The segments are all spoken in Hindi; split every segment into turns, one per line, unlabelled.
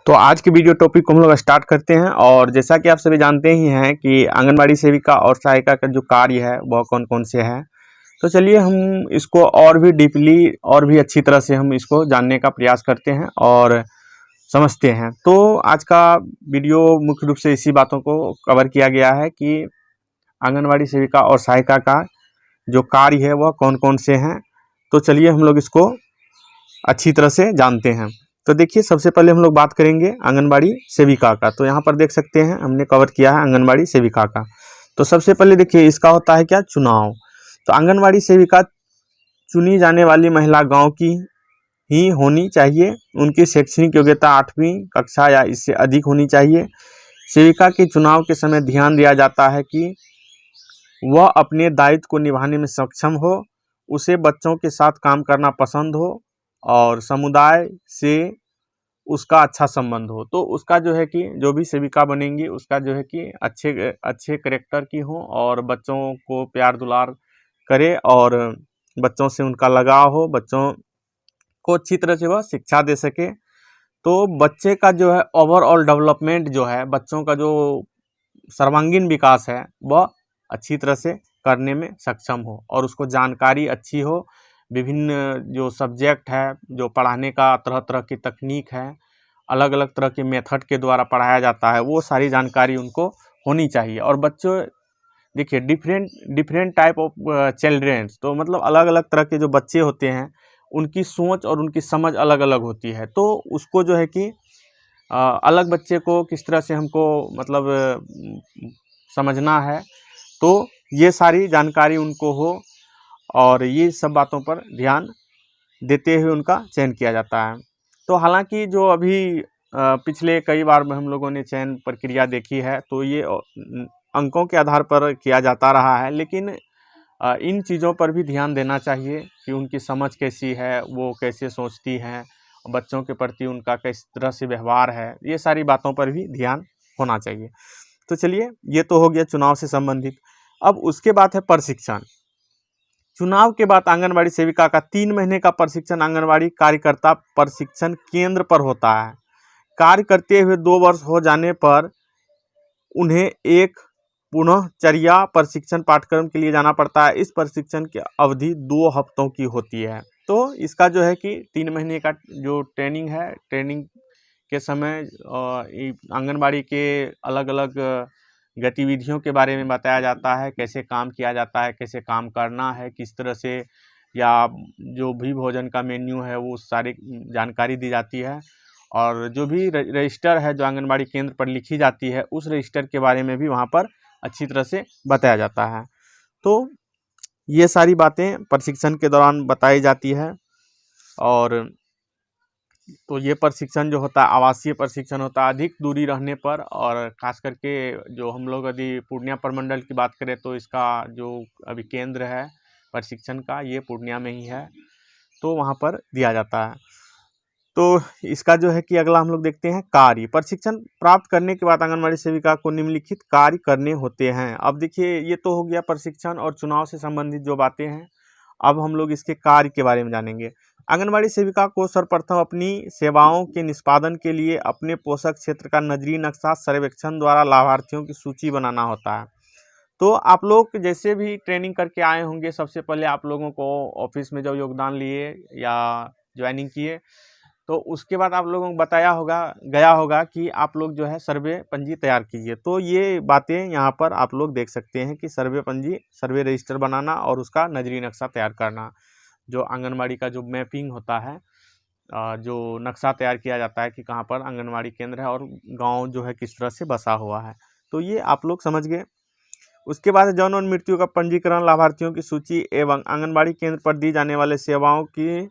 तो आज की वीडियो टॉपिक को हम लोग स्टार्ट करते हैं। और जैसा कि आप सभी जानते ही हैं कि आंगनबाड़ी सेविका और सहायिका का जो कार्य है वह कौन कौन से हैं। तो चलिए हम इसको और भी डीपली और भी अच्छी तरह से हम इसको जानने का प्रयास करते हैं और समझते हैं। तो आज का वीडियो मुख्य रूप से इसी बातों को कवर किया गया है कि आंगनबाड़ी सेविका और सहायिका का जो कार्य है वह कौन कौन से हैं। तो चलिए हम लोग इसको अच्छी तरह से जानते हैं। तो देखिए, सबसे पहले हम लोग बात करेंगे आंगनबाड़ी सेविका का। तो यहाँ पर देख सकते हैं हमने कवर किया है आंगनबाड़ी सेविका का। तो सबसे पहले देखिए इसका होता है क्या, चुनाव। तो आंगनबाड़ी सेविका चुनी जाने वाली महिला गांव की ही होनी चाहिए। उनकी शैक्षणिक योग्यता 8वीं कक्षा या इससे अधिक होनी चाहिए। सेविका के चुनाव के समय ध्यान दिया जाता है कि वह अपने दायित्व को निभाने में सक्षम हो, उसे बच्चों के साथ काम करना पसंद हो और समुदाय से उसका अच्छा संबंध हो। तो उसका जो है कि जो भी सेविका बनेंगी उसका जो है कि अच्छे करेक्टर की हो और बच्चों को प्यार दुलार करे और बच्चों से उनका लगाव हो, बच्चों को अच्छी तरह से वह शिक्षा दे सके। तो बच्चे का जो है ओवरऑल डेवलपमेंट जो है, बच्चों का जो सर्वांगीण विकास है वह अच्छी तरह से करने में सक्षम हो और उसको जानकारी अच्छी हो। विभिन्न जो सब्जेक्ट है, जो पढ़ाने का तरह तरह की तकनीक है, अलग अलग तरह के मेथड के द्वारा पढ़ाया जाता है, वो सारी जानकारी उनको होनी चाहिए। और बच्चों देखिए डिफरेंट टाइप ऑफ चिल्ड्रेंस, तो मतलब अलग अलग तरह के जो बच्चे होते हैं उनकी सोच और उनकी समझ अलग अलग होती है। तो उसको जो है कि अलग बच्चे को किस तरह से हमको मतलब समझना है, तो ये सारी जानकारी उनको हो और ये सब बातों पर ध्यान देते हुए उनका चयन किया जाता है। तो हालांकि जो अभी पिछले कई बार में हम लोगों ने चयन प्रक्रिया देखी है तो ये अंकों के आधार पर किया जाता रहा है, लेकिन इन चीज़ों पर भी ध्यान देना चाहिए कि उनकी समझ कैसी है, वो कैसे सोचती हैं, बच्चों के प्रति उनका किस तरह से व्यवहार है, ये सारी बातों पर भी ध्यान होना चाहिए। तो चलिए, ये तो हो गया चुनाव से संबंधित। अब उसके बाद है प्रशिक्षण। चुनाव के बाद आंगनबाड़ी सेविका का 3 महीने का प्रशिक्षण आंगनबाड़ी कार्यकर्ता प्रशिक्षण केंद्र पर होता है। कार्य करते हुए 2 वर्ष हो जाने पर उन्हें एक पुनःचर्या प्रशिक्षण पाठ्यक्रम के लिए जाना पड़ता है। इस प्रशिक्षण की अवधि 2 हफ्तों की होती है। तो इसका जो है कि 3 महीने का जो ट्रेनिंग है, ट्रेनिंग के समय आंगनबाड़ी के अलग अलग गतिविधियों के बारे में बताया जाता है, कैसे काम किया जाता है, कैसे काम करना है, किस तरह से, या जो भी भोजन का मेन्यू है वो सारी जानकारी दी जाती है। और जो भी रजिस्टर है जो आंगनबाड़ी केंद्र पर लिखी जाती है उस रजिस्टर के बारे में भी वहाँ पर अच्छी तरह से बताया जाता है। तो ये सारी बातें प्रशिक्षण के दौरान बताई जाती है। और तो ये प्रशिक्षण जो होता है आवासीय प्रशिक्षण होता है अधिक दूरी रहने पर, और खास करके जो हम लोग यदि पूर्णिया प्रमंडल की बात करें तो इसका जो अभी केंद्र है प्रशिक्षण का ये पूर्णिया में ही है, तो वहाँ पर दिया जाता है। तो इसका जो है कि अगला हम लोग देखते हैं कार्य। प्रशिक्षण प्राप्त करने के बाद आंगनबाड़ी सेविका को निम्नलिखित कार्य करने होते हैं। अब देखिए, ये तो हो गया प्रशिक्षण और चुनाव से संबंधित जो बातें हैं। अब हम लोग इसके कार्य के बारे में जानेंगे। आंगनबाड़ी सेविका को सर्वप्रथम अपनी सेवाओं के निष्पादन के लिए अपने पोषक क्षेत्र का नजरी नक्शा सर्वेक्षण द्वारा लाभार्थियों की सूची बनाना होता है। तो आप लोग जैसे भी ट्रेनिंग करके आए होंगे, सबसे पहले आप लोगों को ऑफिस में जब योगदान लिए या ज्वाइनिंग किए तो उसके बाद आप लोगों को बताया गया होगा कि आप लोग जो है सर्वे पंजी तैयार कीजिए। तो ये बातें यहाँ पर आप लोग देख सकते हैं कि सर्वे पंजी, सर्वे रजिस्टर बनाना और उसका नजरी नक्शा तैयार करना, जो आंगनबाड़ी का जो मैपिंग होता है, जो नक्शा तैयार किया जाता है कि कहाँ पर आंगनबाड़ी केंद्र है और गाँव जो है किस तरह से बसा हुआ है। तो ये आप लोग समझ गए। उसके बाद जन्म और मृत्यु का पंजीकरण, लाभार्थियों की सूची एवं आंगनबाड़ी केंद्र पर दी जाने वाले सेवाओं की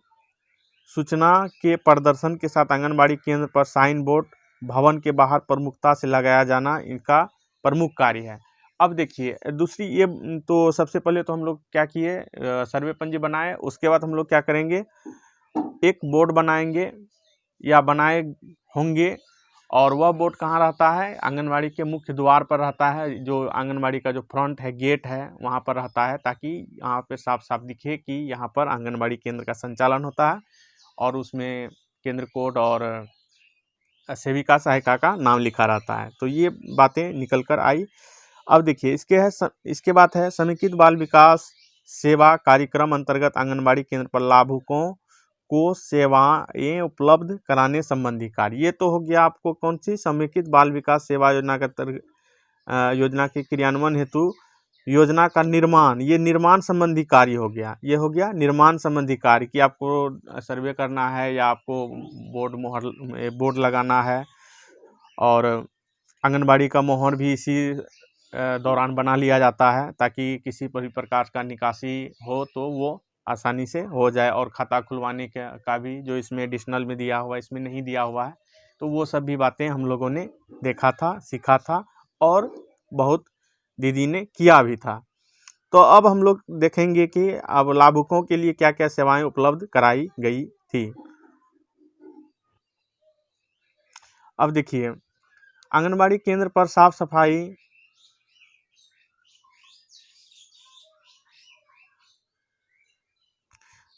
सूचना के प्रदर्शन के साथ आंगनबाड़ी केंद्र पर साइन बोर्ड भवन के बाहर प्रमुखता से लगाया जाना इनका प्रमुख कार्य है। अब देखिए दूसरी ये, तो सबसे पहले तो हम लोग क्या किए, सर्वे पंजी बनाए। उसके बाद हम लोग क्या करेंगे, एक बोर्ड बनाएंगे या बनाए होंगे, और वह बोर्ड कहाँ रहता है, आंगनबाड़ी के मुख्य द्वार पर रहता है। जो आंगनबाड़ी का जो फ्रंट है, गेट है, वहाँ पर रहता है, ताकि यहाँ पे साफ साफ दिखे कि यहाँ पर आंगनबाड़ी केंद्र का संचालन होता है और उसमें केंद्र कोड और सेविका सहायिका का नाम लिखा रहता है। तो ये बातें निकल कर आई। अब देखिए इसके बाद है समेकित बाल विकास सेवा कार्यक्रम अंतर्गत आंगनबाड़ी केंद्र पर लाभुकों को सेवाएं उपलब्ध कराने संबंधी कार्य। ये तो हो गया आपको कौन सी समेकित बाल विकास सेवा योजना के योजना के क्रियान्वयन हेतु योजना का निर्माण, ये निर्माण संबंधी कार्य हो गया। ये हो गया निर्माण संबंधी कार्य कि आपको सर्वे करना है या आपको बोर्ड लगाना है, और आंगनबाड़ी का मोहर भी इसी दौरान बना लिया जाता है ताकि किसी भी प्रकार का निकासी हो तो वो आसानी से हो जाए, और खाता खुलवाने का भी जो इसमें एडिशनल में दिया हुआ है, इसमें नहीं दिया हुआ है, तो वो सब भी बातें हम लोगों ने देखा था, सीखा था और बहुत दीदी ने किया भी था। तो अब हम लोग देखेंगे कि अब लाभुकों के लिए क्या क्या सेवाएं उपलब्ध कराई गई थी। अब देखिए आंगनबाड़ी केंद्र पर साफ सफाई,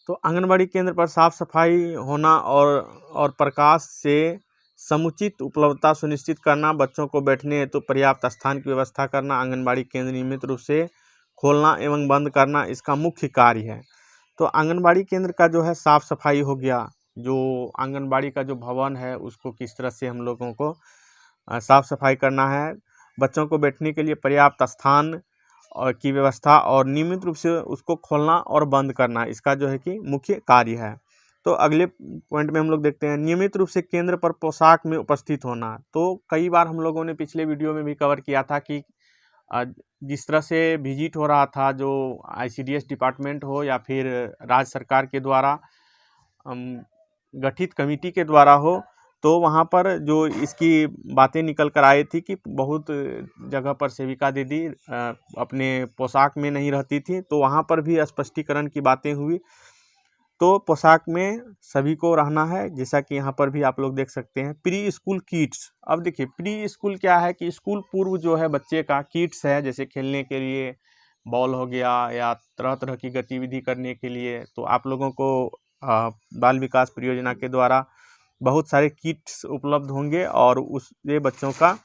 तो आंगनबाड़ी केंद्र पर साफ सफाई होना और प्रकाश से समुचित उपलब्धता सुनिश्चित करना, बच्चों को बैठने हेतु पर्याप्त स्थान की व्यवस्था करना, आंगनबाड़ी केंद्र नियमित रूप से खोलना एवं बंद करना इसका मुख्य कार्य है। तो आंगनबाड़ी केंद्र का जो है साफ सफाई हो गया, जो आंगनबाड़ी का जो भवन है उसको किस तरह से हम लोगों को साफ सफाई करना है, बच्चों को बैठने के लिए पर्याप्त स्थान और की व्यवस्था और नियमित रूप से उसको खोलना और बंद करना, इसका जो है कि मुख्य कार्य है। तो अगले पॉइंट में हम लोग देखते हैं नियमित रूप से केंद्र पर पोशाक में उपस्थित होना। तो कई बार हम लोगों ने पिछले वीडियो में भी कवर किया था कि जिस तरह से विजिट हो रहा था, जो ICDS डिपार्टमेंट हो या फिर राज्य सरकार के द्वारा गठित कमेटी के द्वारा हो, तो वहाँ पर जो इसकी बातें निकल कर आई थी कि बहुत जगह पर सेविका दीदी अपने पोशाक में नहीं रहती थी, तो वहाँ पर भी स्पष्टीकरण की बातें हुई। तो पोशाक में सभी को रहना है, जैसा कि यहाँ पर भी आप लोग देख सकते हैं। प्री स्कूल किट्स, अब देखिए प्री स्कूल क्या है कि स्कूल पूर्व जो है बच्चे का किट्स है, जैसे खेलने के लिए बॉल हो गया या तरह तरह की गतिविधि करने के लिए, तो आप लोगों को बाल विकास परियोजना के द्वारा बहुत सारे किट्स उपलब्ध होंगे और उससे बच्चों का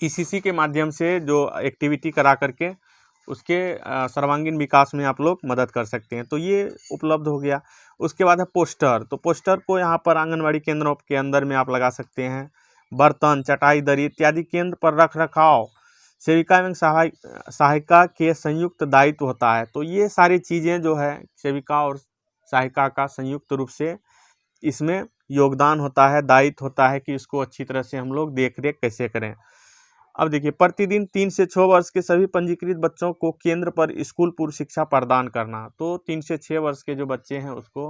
ECC के माध्यम से जो एक्टिविटी करा करके उसके सर्वांगीण विकास में आप लोग मदद कर सकते हैं। तो ये उपलब्ध हो गया। उसके बाद है पोस्टर, तो पोस्टर को यहाँ पर आंगनबाड़ी केंद्रों के अंदर में आप लगा सकते हैं। बर्तन, चटाई, दरी इत्यादि केंद्र पर रख रखाव सेविका एवं सहायिका के संयुक्त दायित्व होता है। तो ये सारी चीज़ें जो है सेविका और सहायिका का संयुक्त रूप से इसमें योगदान होता है, दायित्व होता है कि इसको अच्छी तरह से हम लोग देख रेख कैसे करें। अब देखिए प्रतिदिन 3 से 6 वर्ष के सभी पंजीकृत बच्चों को केंद्र पर स्कूल पूर्व शिक्षा प्रदान करना। तो 3 से 6 वर्ष के जो बच्चे हैं उसको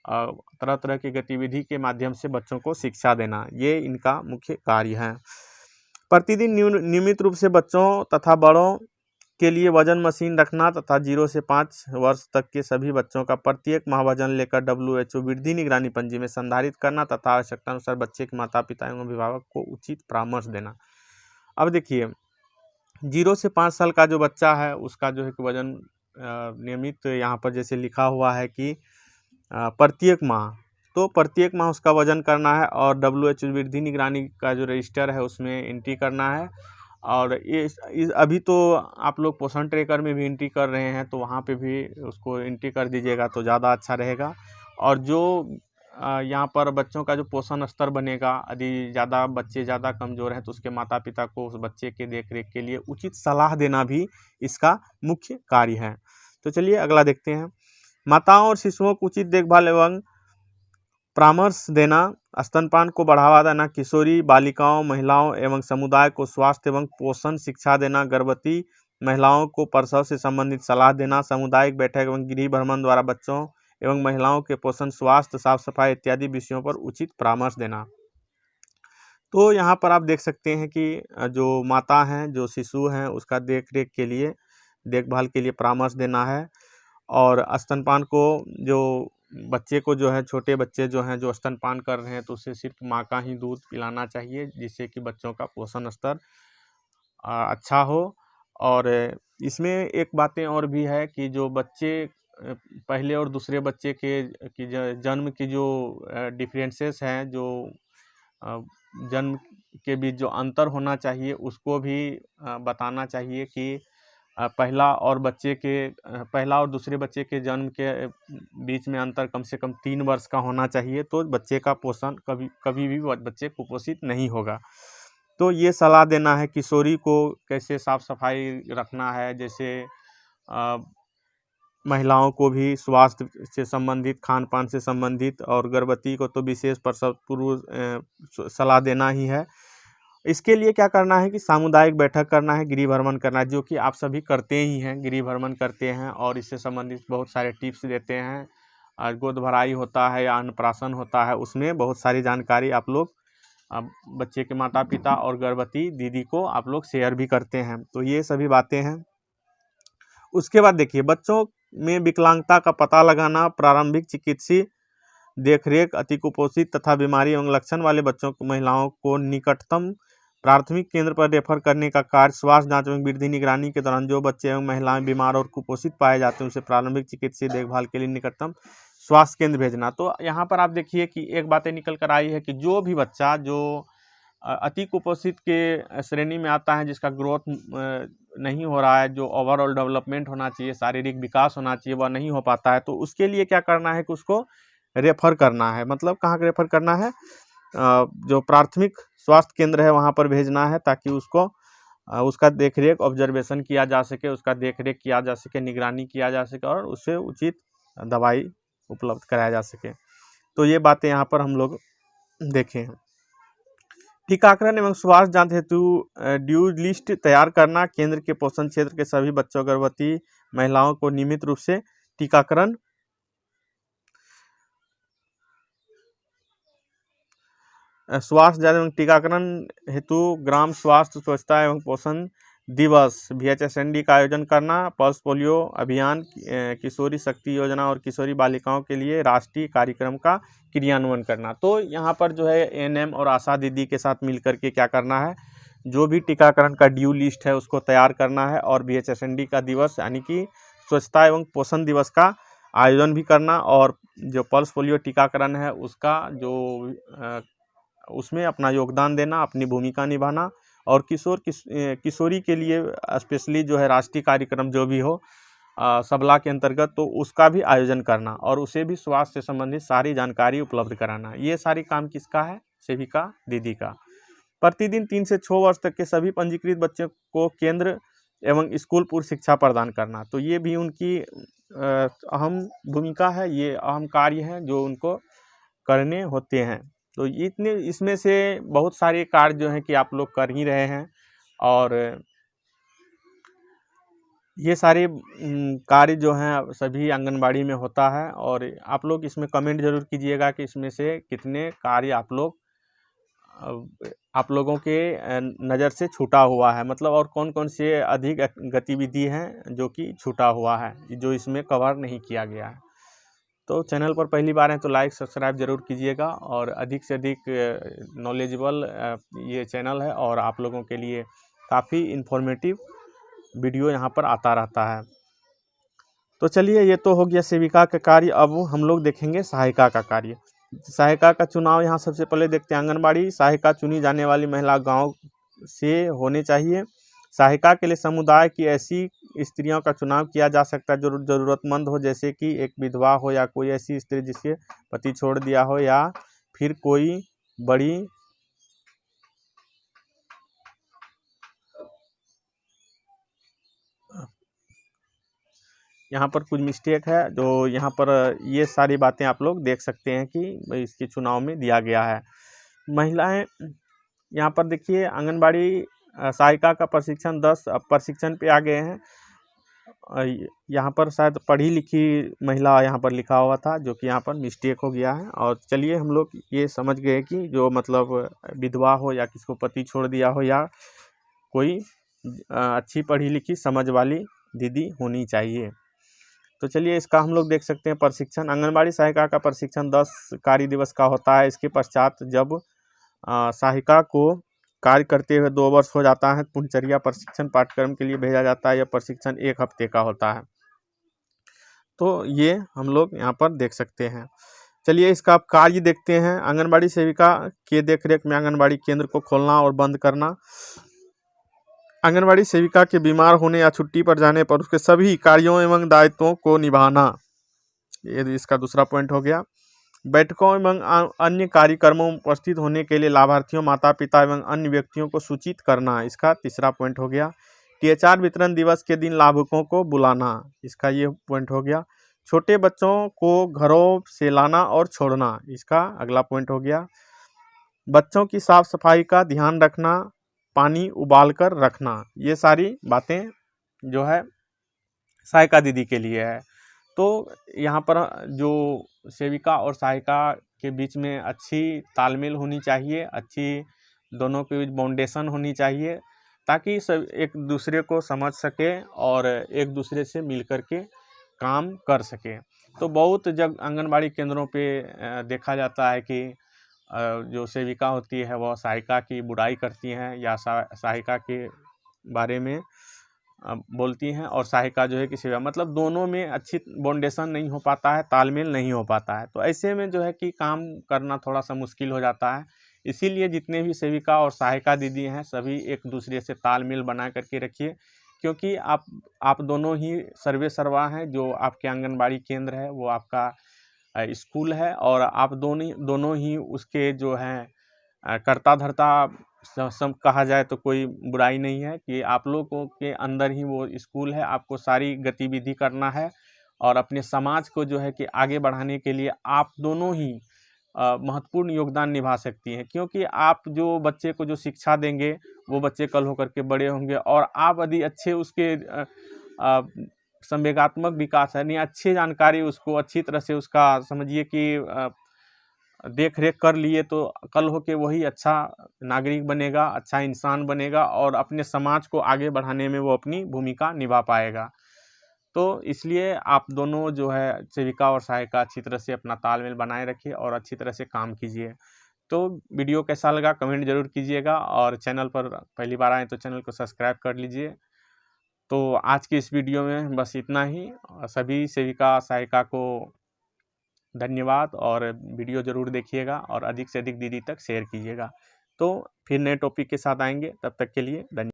तरह तरह की गतिविधि के माध्यम से बच्चों को शिक्षा देना, ये इनका मुख्य कार्य है। प्रतिदिन नियमित रूप से बच्चों तथा बड़ों के लिए वजन मशीन रखना तथा 0 से 5 वर्ष तक के सभी बच्चों का प्रत्येक माह वजन लेकर WHO वृद्धि निगरानी पंजी में संधारित करना तथा आवश्यकता अनुसार बच्चे के माता पिता एवं अभिभावक को उचित परामर्श देना। अब देखिए 0 से 5 साल का जो बच्चा है उसका जो है कि वजन नियमित यहाँ पर जैसे लिखा हुआ है कि प्रत्येक माह, तो प्रत्येक माह उसका वजन करना है और WHO वृद्धि निगरानी का जो रजिस्टर है उसमें एंट्री करना है। और ये अभी तो आप लोग पोषण ट्रैकर में भी एंट्री कर रहे हैं, तो वहाँ पे भी उसको एंट्री कर दीजिएगा तो ज़्यादा अच्छा रहेगा। और जो यहाँ पर बच्चों का जो पोषण स्तर बनेगा, यदि ज़्यादा बच्चे ज़्यादा कमज़ोर हैं तो उसके माता पिता को उस बच्चे के देख रेख के लिए उचित सलाह देना भी इसका मुख्य कार्य है। तो चलिए अगला देखते हैं। माताओं और शिशुओं को उचित देखभाल एवं परामर्श देना, स्तनपान को बढ़ावा देना, किशोरी बालिकाओं, महिलाओं एवं समुदाय को स्वास्थ्य एवं पोषण शिक्षा देना, गर्भवती महिलाओं को प्रसव से संबंधित सलाह देना, सामुदायिक बैठक एवं गृह भ्रमण द्वारा बच्चों एवं महिलाओं के पोषण, स्वास्थ्य, साफ सफाई इत्यादि विषयों पर उचित परामर्श देना। तो यहाँ पर आप देख सकते हैं कि जो माता हैं, जो शिशु हैं, उसका देख रेख के लिए, देखभाल के लिए परामर्श देना है। और स्तनपान को जो बच्चे को जो है, छोटे बच्चे जो हैं जो स्तनपान कर रहे हैं तो उसे सिर्फ माँ का ही दूध पिलाना चाहिए, जिससे कि बच्चों का पोषण स्तर अच्छा हो। और इसमें एक बातें और भी है कि जो बच्चे पहले और दूसरे बच्चे के की जन्म की जो डिफरेंसेस हैं, जो जन्म के बीच जो अंतर होना चाहिए उसको भी बताना चाहिए कि पहला और दूसरे बच्चे के जन्म के बीच में अंतर कम से कम 3 वर्ष का होना चाहिए, तो बच्चे का पोषण कभी कभी भी बच्चे कुपोषित नहीं होगा। तो ये सलाह देना है किशोरी को कैसे साफ सफाई रखना है, जैसे महिलाओं को भी स्वास्थ्य से संबंधित, खान पान से संबंधित, और गर्भवती को तो विशेष प्रसव पूर्व सलाह देना ही है। इसके लिए क्या करना है कि सामुदायिक बैठक करना है, गृह भ्रमण करना है, जो कि आप सभी करते ही हैं, गृह भ्रमण करते हैं और इससे संबंधित बहुत सारे टिप्स देते हैं। गोद भराई होता है या अन्नप्राशन होता है, उसमें बहुत सारी जानकारी आप लोग बच्चे के माता पिता और गर्भवती दीदी को आप लोग शेयर भी करते हैं। तो ये सभी बातें हैं। उसके बाद देखिए, बच्चों में विकलांगता का पता लगाना, प्रारंभिक चिकित्सीय देखरेख, अतिकुपोषित तथा बीमारी एवं लक्षण वाले बच्चों को, महिलाओं को निकटतम प्राथमिक केंद्र पर रेफर करने का कार्य, स्वास्थ्य जांच एवं वृद्धि निगरानी के दौरान जो बच्चे एवं महिलाएं बीमार और कुपोषित पाए जाते हैं उसे प्रारंभिक चिकित्सीय देखभाल के लिए निकटतम स्वास्थ्य केंद्र भेजना। तो यहाँ पर आप देखिए कि एक बातें निकल कर आई है कि जो भी बच्चा जो अति कुपोषित के श्रेणी में आता है, जिसका ग्रोथ नहीं हो रहा है, जो ओवरऑल डेवलपमेंट होना चाहिए, शारीरिक विकास होना चाहिए, वह नहीं हो पाता है, तो उसके लिए क्या करना है कि उसको रेफर करना है। मतलब कहाँ रेफर करना है, जो प्राथमिक स्वास्थ्य केंद्र है वहाँ पर भेजना है, ताकि उसको उसका देखरेख ऑब्जर्वेशन किया जा सके, उसका देखरेख किया जा सके, निगरानी किया जा सके और उससे उचित दवाई उपलब्ध कराया जा सके। तो ये बातें यहाँ पर हम लोग देखे हैं। टीकाकरण एवं स्वास्थ्य जांच हेतु ड्यू लिस्ट तैयार करना, केंद्र के पोषण क्षेत्र के सभी बच्चों, गर्भवती महिलाओं को नियमित रूप से टीकाकरण स्वास्थ्य जांच एवं टीकाकरण हेतु ग्राम स्वास्थ्य स्वच्छता एवं पोषण दिवस VHSND का आयोजन करना, पल्स पोलियो अभियान, किशोरी शक्ति योजना और किशोरी बालिकाओं के लिए राष्ट्रीय कार्यक्रम का क्रियान्वयन करना। तो यहाँ पर जो है ANM और आशा दीदी के साथ मिलकर के क्या करना है, जो भी टीकाकरण का ड्यू लिस्ट है उसको तैयार करना है और VHSND का दिवस यानी कि स्वच्छता एवं पोषण दिवस का आयोजन भी करना, और जो पल्स पोलियो टीकाकरण है उसका उसमें अपना योगदान देना, अपनी भूमिका निभाना, और किशोरी के लिए स्पेशली जो है राष्ट्रीय कार्यक्रम जो भी हो सबला के अंतर्गत, तो उसका भी आयोजन करना और उसे भी स्वास्थ्य से संबंधित सारी जानकारी उपलब्ध कराना। ये सारी काम किसका है, सेविका दीदी का। प्रतिदिन 3 से 6 वर्ष तक के सभी पंजीकृत बच्चों को केंद्र एवं स्कूल पूर्व शिक्षा प्रदान करना। तो ये भी उनकी अहम भूमिका है, ये अहम कार्य हैं जो उनको करने होते हैं। तो इतने इसमें से बहुत सारे कार्य जो हैं कि आप लोग कर ही रहे हैं, और ये सारे कार्य जो हैं सभी आंगनबाड़ी में होता है। और आप लोग इसमें कमेंट जरूर कीजिएगा कि इसमें से कितने कार्य आप लोगों के नज़र से छूटा हुआ है, मतलब और कौन कौन से अधिक गतिविधि हैं जो कि छूटा हुआ है, जो इसमें कवर नहीं किया गया है। तो चैनल पर पहली बार हैं तो लाइक सब्सक्राइब ज़रूर कीजिएगा, और अधिक से अधिक नॉलेजेबल ये चैनल है और आप लोगों के लिए काफ़ी इन्फॉर्मेटिव वीडियो यहाँ पर आता रहता है। तो चलिए, ये तो हो गया सेविका का कार्य। अब हम लोग देखेंगे सहायिका का कार्य। सहायिका का चुनाव यहाँ सबसे पहले देखते हैं। आंगनबाड़ी सहायिका चुनी जाने वाली महिला गाँव से होने चाहिए। सहायिका के लिए समुदाय की ऐसी स्त्रियों का चुनाव किया जा सकता है जो ज़रूरतमंद हो, जैसे कि एक विधवा हो या कोई ऐसी स्त्री जिसके पति छोड़ दिया हो, या फिर कोई बड़ी यहाँ पर कुछ मिस्टेक है, जो यहाँ पर ये सारी बातें आप लोग देख सकते हैं कि इसके चुनाव में दिया गया है। महिलाएं यहाँ पर देखिए, आंगनबाड़ी सहायिका का प्रशिक्षण 10 प्रशिक्षण पे आ गए हैं। यहाँ पर शायद पढ़ी लिखी महिला यहाँ पर लिखा हुआ था, जो कि यहाँ पर मिस्टेक हो गया है। और चलिए, हम लोग ये समझ गए कि जो मतलब विधवा हो या किसको पति छोड़ दिया हो, या कोई अच्छी पढ़ी लिखी समझ वाली दीदी होनी चाहिए। तो चलिए, इसका हम लोग देख सकते हैं प्रशिक्षण। आंगनबाड़ी सहायिका का प्रशिक्षण 10 कार्य दिवस का होता है। इसके पश्चात जब सहायिका को कार्य करते हुए 2 वर्ष हो जाता है, पुनचर्या प्रशिक्षण पाठ्यक्रम के लिए भेजा जाता है। यह प्रशिक्षण 1 हफ्ते का होता है। तो ये हम लोग यहाँ पर देख सकते हैं। चलिए इसका आप कार्य देखते हैं। आंगनबाड़ी सेविका के देखरेख में आंगनबाड़ी केंद्र को खोलना और बंद करना। आंगनबाड़ी सेविका के बीमार होने या छुट्टी पर जाने पर उसके सभी कार्यों एवं दायित्वों को निभाना, ये इसका दूसरा पॉइंट हो गया। बैठकों एवं अन्य कार्यक्रमों में उपस्थित होने के लिए लाभार्थियों, माता पिता एवं अन्य व्यक्तियों को सूचित करना, इसका तीसरा पॉइंट हो गया। THR वितरण दिवस के दिन लाभुकों को बुलाना, इसका ये पॉइंट हो गया। छोटे बच्चों को घरों से लाना और छोड़ना, इसका अगला पॉइंट हो गया। बच्चों की साफ सफाई का ध्यान रखना, पानी उबाल कर रखना, ये सारी बातें जो है सहायिका दीदी के लिए है। तो यहाँ पर जो सेविका और सहायिका के बीच में अच्छी तालमेल होनी चाहिए, अच्छी दोनों की बाउंडेशन होनी चाहिए, ताकि सब एक दूसरे को समझ सके और एक दूसरे से मिल कर के काम कर सके। तो बहुत जब आंगनबाड़ी केंद्रों पे देखा जाता है कि जो सेविका होती है वह सहायिका की बुराई करती हैं या सहायिका के बारे में बोलती हैं, और सहायिका जो है कि सेवा, मतलब दोनों में अच्छी बाउंडेशन नहीं हो पाता है, तालमेल नहीं हो पाता है। तो ऐसे में जो है कि काम करना थोड़ा सा मुश्किल हो जाता है। इसीलिए जितने भी सेविका और सहायिका दीदी हैं सभी एक दूसरे से तालमेल बना करके रखिए, क्योंकि आप दोनों ही सर्वे सर्वा हैं। जो आपके आंगनबाड़ी केंद्र है वो आपका स्कूल है, और आप दोनों ही उसके जो हैं कर्ता धर्ता सब कहा जाए तो कोई बुराई नहीं है, कि आप लोगों के अंदर ही वो स्कूल है। आपको सारी गतिविधि करना है और अपने समाज को जो है कि आगे बढ़ाने के लिए आप दोनों ही महत्वपूर्ण योगदान निभा सकती हैं, क्योंकि आप जो बच्चे को जो शिक्षा देंगे वो बच्चे कल होकर के बड़े होंगे, और आप यदि अच्छे उसके संवेगात्मक विकास है, यानी अच्छी जानकारी उसको अच्छी तरह से उसका समझिए कि देख रेख कर लिए, तो कल हो के वही अच्छा नागरिक बनेगा, अच्छा इंसान बनेगा, और अपने समाज को आगे बढ़ाने में वो अपनी भूमिका निभा पाएगा। तो इसलिए आप दोनों जो है सेविका और सहायिका अच्छी तरह से अपना तालमेल बनाए रखिए और अच्छी तरह से काम कीजिए। तो वीडियो कैसा लगा कमेंट जरूर कीजिएगा, और चैनल पर पहली बार आए तो चैनल को सब्सक्राइब कर लीजिए। तो आज की इस वीडियो में बस इतना ही। सभी सेविका सहायिका को धन्यवाद, और वीडियो ज़रूर देखिएगा और अधिक से अधिक दीदी तक शेयर कीजिएगा। तो फिर नए टॉपिक के साथ आएंगे, तब तक के लिए धन्यवाद।